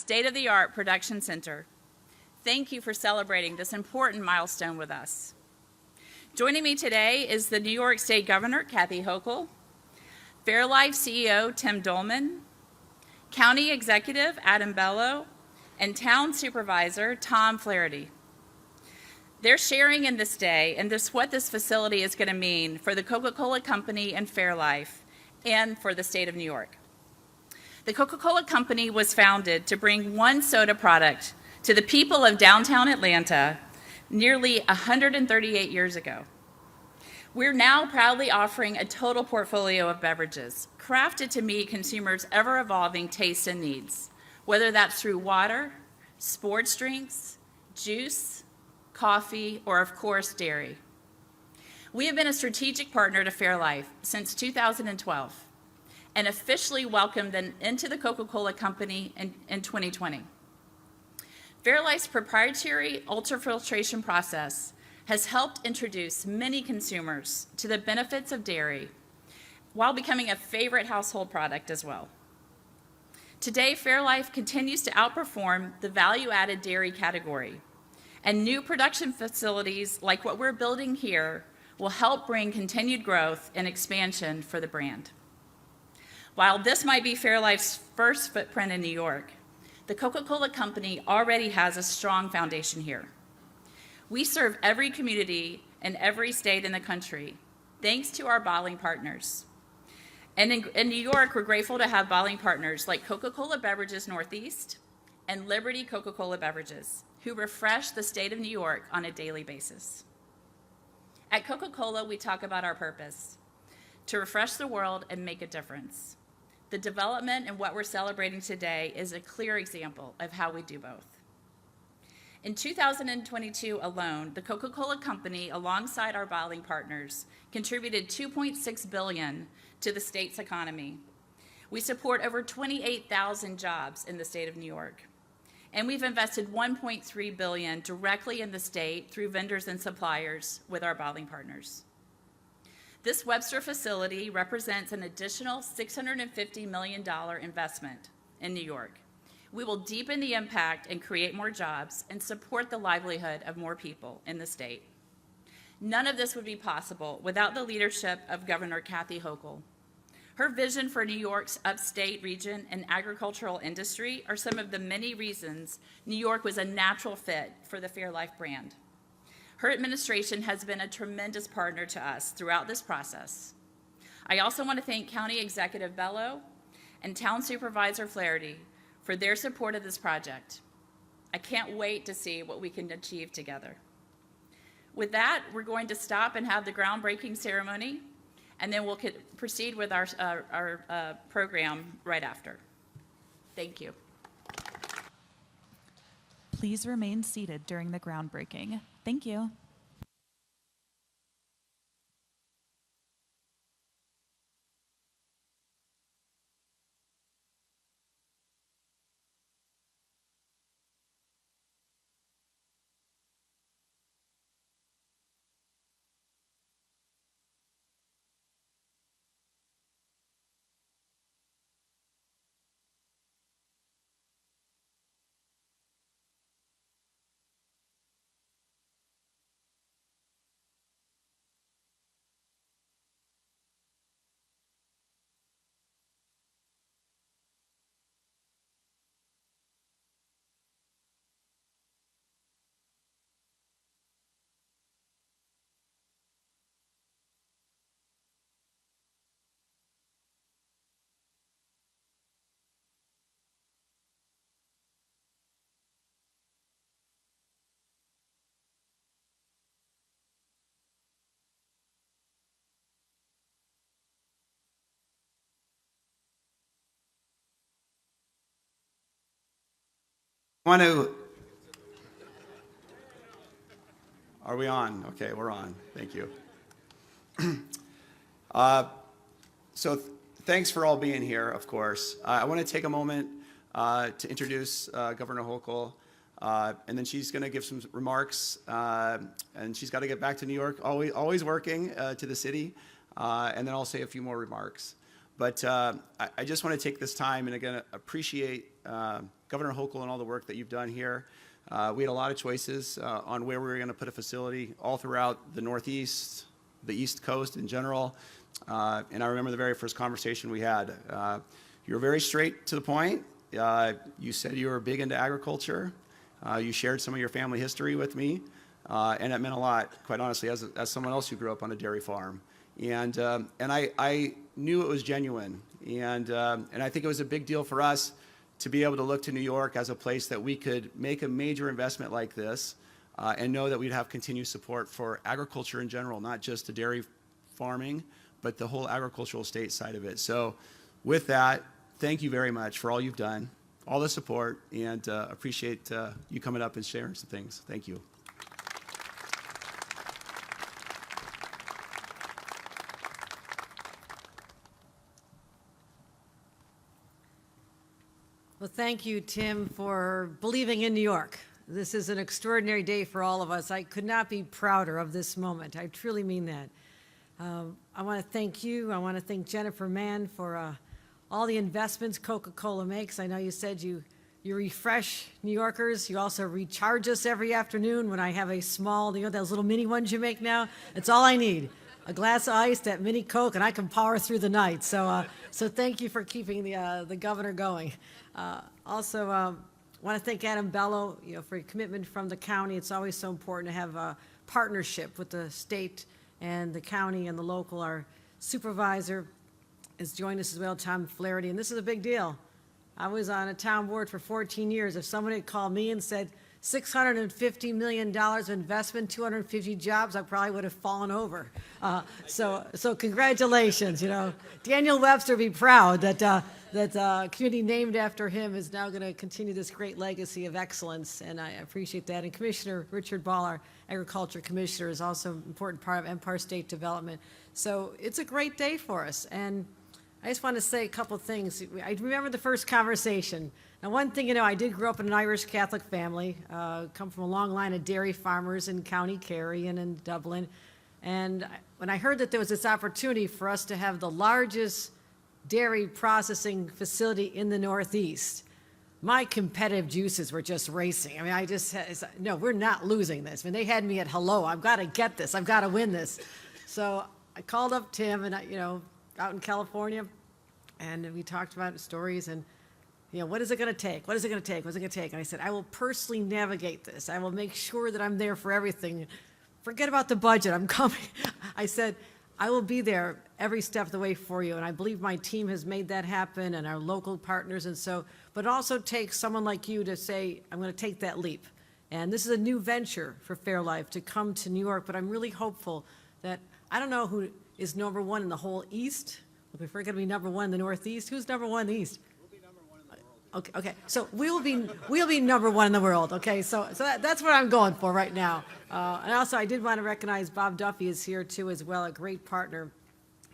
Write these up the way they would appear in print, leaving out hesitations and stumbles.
state-of-the-art production center. Thank you for celebrating this important milestone with us. Joining me today is the New York State Governor, Kathy Hochul, Fairlife CEO, Tim Dolman, County Executive, Adam Bello, and Town Supervisor, Tom Flaherty. They're sharing in this day and what this facility is going to mean for the Coca-Cola Company and Fairlife and for the state of New York. The Coca-Cola Company was founded to bring one soda product to the people of downtown Atlanta nearly 138 years ago. We're now proudly offering a total portfolio of beverages crafted to meet consumers' ever-evolving tastes and needs, whether that's through water, sports drinks, juice, coffee, or of course, dairy. We have been a strategic partner to Fairlife since 2012 and officially welcomed them into the Coca-Cola Company in 2020. Fairlife's proprietary ultrafiltration process has helped introduce many consumers to the benefits of dairy while becoming a favorite household product as well. Today, Fairlife continues to outperform the value-added dairy category, and new production facilities like what we're building here will help bring continued growth and expansion for the brand. While this might be Fairlife's first footprint in New York, the Coca-Cola Company already has a strong foundation here. We serve every community in every state in the country, thanks to our bottling partners. And in New York, we're grateful to have bottling partners like Coca-Cola Beverages Northeast and Liberty Coca-Cola Beverages, who refresh the state of New York on a daily basis. At Coca-Cola, we talk about our purpose, to refresh the world and make a difference. The development and what we're celebrating today is a clear example of how we do both. In 2022 alone, the Coca-Cola Company, alongside our bottling partners, contributed $2.6 billion to the state's economy. We support over 28,000 jobs in the state of New York. And we've invested $1.3 billion directly in the state through vendors and suppliers with our bottling partners. This Webster facility represents an additional $650 million investment in New York. We will deepen the impact and create more jobs and support the livelihood of more people in the state. None of this would be possible without the leadership of Governor Kathy Hochul. Her vision for New York's upstate region and agricultural industry are some of the many reasons New York was a natural fit for the Fairlife brand. Her administration has been a tremendous partner to us throughout this process. I also want to thank County Executive Bello and Town Supervisor Flaherty for their support of this project. I can't wait to see what we can achieve together. With that, we're going to stop and have the groundbreaking ceremony, and then we'll proceed with our program right after. Thank you. Please remain seated during the groundbreaking. Thank you. Are we on? Okay, we're on. Thank you. Thanks for all being here, of course. I want to take a moment to introduce Governor Hochul, and then she's going to give some remarks, and she's got to get back to New York, always working to the city, and then I'll say a few more remarks. But I just want to take this time and again appreciate Governor Hochul and all the work that you've done here. We had a lot of choices on where we were going to put a facility all throughout the Northeast, the East Coast in general. And I remember the very first conversation we had. You were very straight to the point. You said you were big into agriculture. You shared some of your family history with me. And it meant a lot, quite honestly, as someone else who grew up on a dairy farm. And I knew it was genuine. And I think it was a big deal for us to be able to look to New York as a place that we could make a major investment like this and know that we'd have continued support for agriculture in general, not just the dairy farming, but the whole agricultural state side of it. So with that, thank you very much for all you've done, all the support, and appreciate you coming up and sharing some things. Thank you. Well, thank you, Tim, for believing in New York. This is an extraordinary day for all of us. I could not be prouder of this moment. I truly mean that. I want to thank you. I want to thank Jennifer Mann for all the investments Coca-Cola makes. I know you said you refresh New Yorkers. You also recharge us every afternoon when I have a small, those little mini ones you make now. It's all I need. A glass of ice, that mini Coke, and I can power through the night. So thank you for keeping the governor going. Also, want to thank Adam Bello, for your commitment from the county. It's always so important to have a partnership with the state and the county and the local. Our supervisor has joined us as well, Tom Flaherty, and this is a big deal. I was on a town board for 14 years. If someone had called me and said $650 million of investment, 250 jobs, I probably would have fallen over. So congratulations. Daniel Webster would be proud that a community named after him is now going to continue this great legacy of excellence, and I appreciate that. And Commissioner Richard Ball, our Agriculture Commissioner, is also an important part of Empire State Development. So it's a great day for us, and I just want to say a couple things. I remember the first conversation. Now, one thing, I did grow up in an Irish Catholic family, come from a long line of dairy farmers in County Kerry and in Dublin. And when I heard that there was this opportunity for us to have the largest dairy processing facility in the Northeast, my competitive juices were just racing. I mean, I just said, no, we're not losing this. I mean, they had me at hello. I've got to get this. I've got to win this. So I called up Tim, and out in California, and we talked about stories and, what is it going to take? What is it going to take? What's it going to take? And I said, I will personally navigate this. I will make sure that I'm there for everything. Forget about the budget. I'm coming. I said, I will be there every step of the way for you. And I believe my team has made that happen, and our local partners. And so, but it also takes someone like you to say, I'm going to take that leap. And this is a new venture for Fairlife to come to New York. But I'm really hopeful that, I don't know who is number one in the whole East. If we're going to be number one in the Northeast, who's number one in the East? Okay. So we'll be number one in the world. Okay. So that's what I'm going for right now. And also, I did want to recognize Bob Duffy is here too as well, a great partner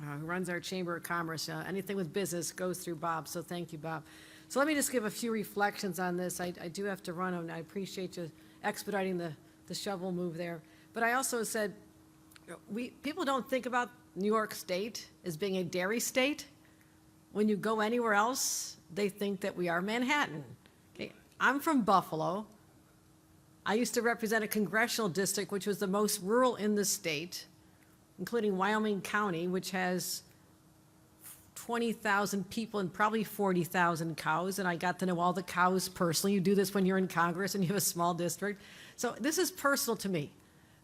who runs our Chamber of Commerce. Anything with business goes through Bob. So thank you, Bob. So let me just give a few reflections on this. I do have to run, and I appreciate you expediting the shovel move there. But I also said, people don't think about New York State as being a dairy state. When you go anywhere else, they think that we are Manhattan. Okay. I'm from Buffalo. I used to represent a congressional district which was the most rural in the state, including Wyoming County, which has 20,000 people and probably 40,000 cows, and I got to know all the cows personally. You do this when you're in Congress and you have a small district. So this is personal to me.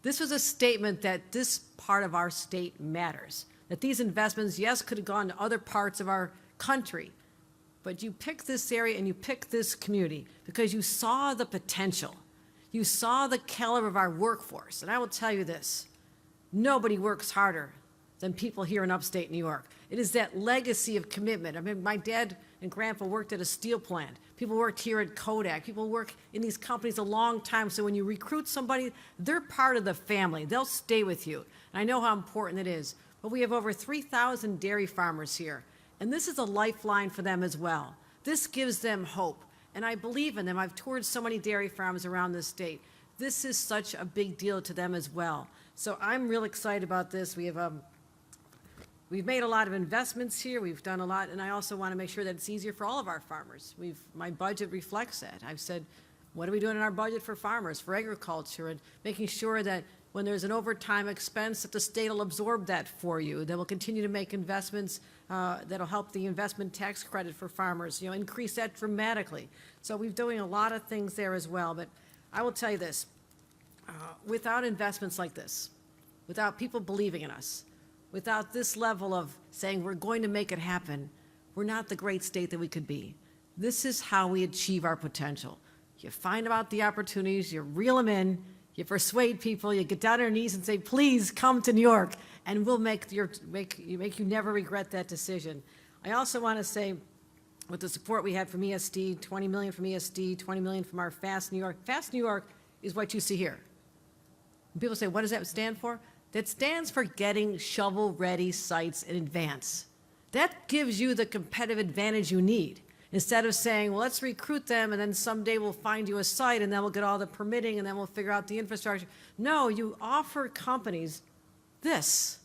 This was a statement that this part of our state matters, that these investments, yes, could have gone to other parts of our country, but you picked this area and you picked this community because you saw the potential. You saw the caliber of our workforce. And I will tell you this, nobody works harder than people here in upstate New York. It is that legacy of commitment. I mean, my dad and grandpa worked at a steel plant. People worked here at Kodak. People work in these companies a long time. So when you recruit somebody, they're part of the family. They'll stay with you. And I know how important it is. But we have over 3,000 dairy farmers here. And this is a lifeline for them as well. This gives them hope. And I believe in them. I've toured so many dairy farms around this state. This is such a big deal to them as well. So I'm real excited about this. We have We've made a lot of investments here, we've done a lot, and I also want to make sure that it's easier for all of our farmers. My budget reflects that. I've said, what are we doing in our budget for farmers, for agriculture, and making sure that when there's an overtime expense, that the state will absorb that for you, that will continue to make investments that'll help the investment tax credit for farmers, increase that dramatically. So we're doing a lot of things there as well, but I will tell you this, without investments like this, without people believing in us, without this level of saying we're going to make it happen, we're not the great state that we could be. This is how we achieve our potential. You find out the opportunities, you reel them in, you persuade people, you get down on your knees and say, please come to New York, and we'll make you never regret that decision. I also want to say, with the support we had from ESD, 20 million from ESD, 20 million from our Fast New York. Fast New York is what you see here. When people say, what does that stand for? That stands for getting shovel-ready sites in advance. That gives you the competitive advantage you need. Instead of saying, well, let's recruit them, and then someday we'll find you a site, and then we'll get all the permitting, and then we'll figure out the infrastructure. No, you offer companies this,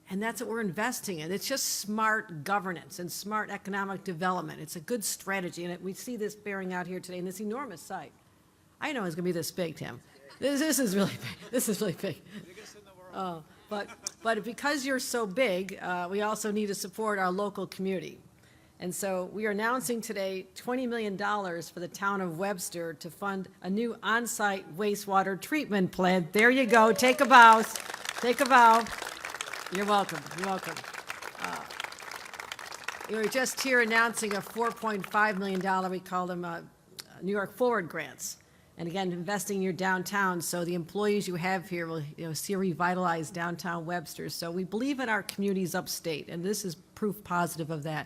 and that's what we're investing in. It's just smart governance and smart economic development. It's a good strategy, and we see this bearing out here today in this enormous site. I know it's going to be this big, Tim. This is really big. This is really big. But because you're so big, we also need to support our local community. And so we are announcing today $20 million for the town of Webster to fund a new on-site wastewater treatment plant. There you go. Take a bow. Take a bow. You're welcome. You're welcome. We were just here announcing a $4.5 million, we call them New York Forward grants. And again, investing in your downtown, so the employees you have here will see a revitalized downtown Webster. So we believe in our communities upstate, and this is proof positive of that.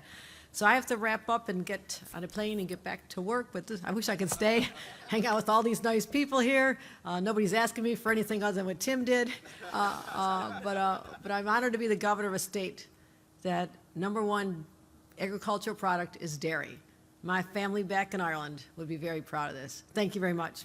So I have to wrap up and get on a plane and get back to work, but I wish I could stay, hang out with all these nice people here. Nobody's asking me for anything other than what Tim did. But I'm honored to be the governor of a state that #1 agricultural product is dairy. My family back in Ireland would be very proud of this. Thank you very much.